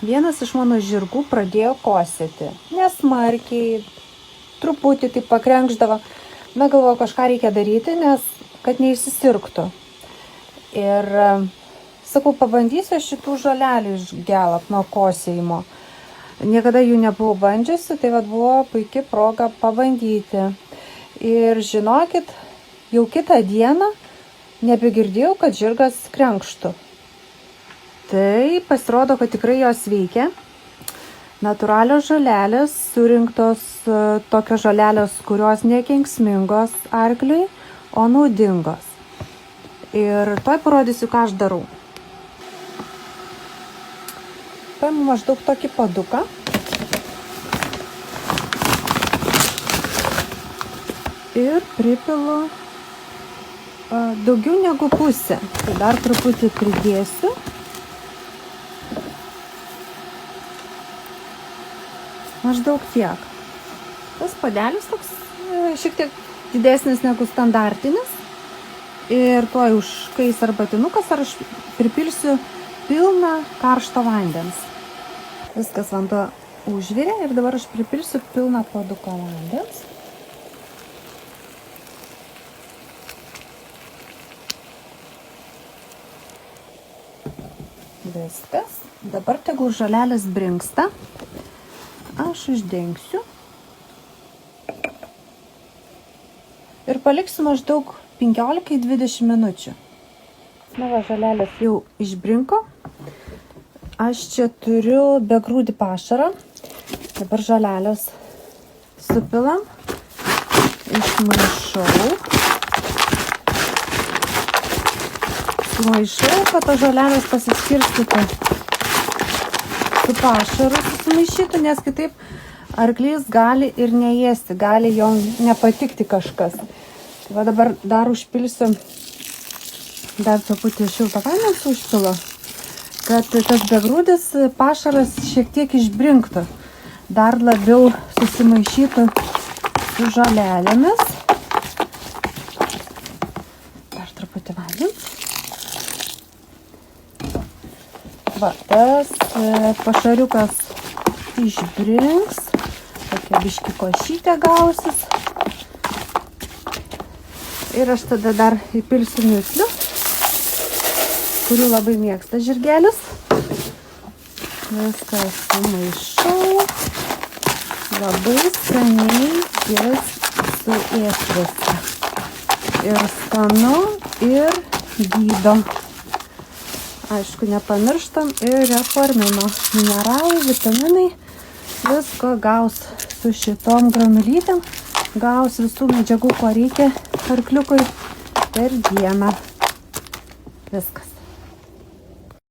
vienas iš mano žirgų pradėjo kosėti. Nesmarkiai, truputį taip pakrenkšdavo. Na, galvoju, kažką reikia daryti, nes kad neišsisirgtų. Ir sakau, pabandysiu šitų žolelių išgelap nuo kosėjimo. Niekada jų nebuvau bandžiusi, tai buvo puikia proga pabandyti. Ir žinokit, jau kitą dieną nebegirdėjau, kad žirgas krenkštų. Tai pasirodo, kad tikrai jos veikia. Natūralios žolelės, surinktos tokios žolelės, kurios nekenksmingos arkliui, o naudingos. Ir toj parodysiu, ką aš darau. Paimu maždaug tokį paduką. Ir pripilu daugiau negu pusę. Tai dar truputį pridėsiu. Maždaug tiek. Tas padelis toks šiek tiek didesnis negu standartinis. Ir tuoj užkais arbatinukas, ar aš pripilsiu pilną karšto vandens. Viskas vanduo užvirė ir dabar aš pripilsiu pilną puoduką vandens. Viskas. Dabar tegul žolelės brinksta. Aš uždengsiu. Ir paliksiu maždaug 15-20 minučių. Na va, žolelės jau išbrinko. Aš čia turiu begrūdį pašarą. Dabar žolelės supilam. Išmaišau. Sumaišau, kad to žolelės pasiskirstytų su pašaru susimaišytų, nes kitaip arklys gali ir neėsti, gali jom nepatikti kažkas. Tai va dabar dar užpilsiu, dar truputį šilto vandens užpilu, kad tas begrūdis pašaras šiek tiek išbrinktų, dar labiau susimaišytų su žolelėmis. Dar truputį vandens. Va, tas pašariukas išbrinks, tokia biški košytė gausis. Ir aš tada dar įpilsiu müslių, kurių labai mėgsta žirgelis. Viską sumaišau. Labai skaniai jis suėsvėsi. Ir skanu, ir gydo. Aišku, nepamirštam ir reformino. Mineralai, vitaminai, visko gaus su šitom granulytėm. Gaus visų medžiagų, ko reikia arkliukui per dieną. Viskas.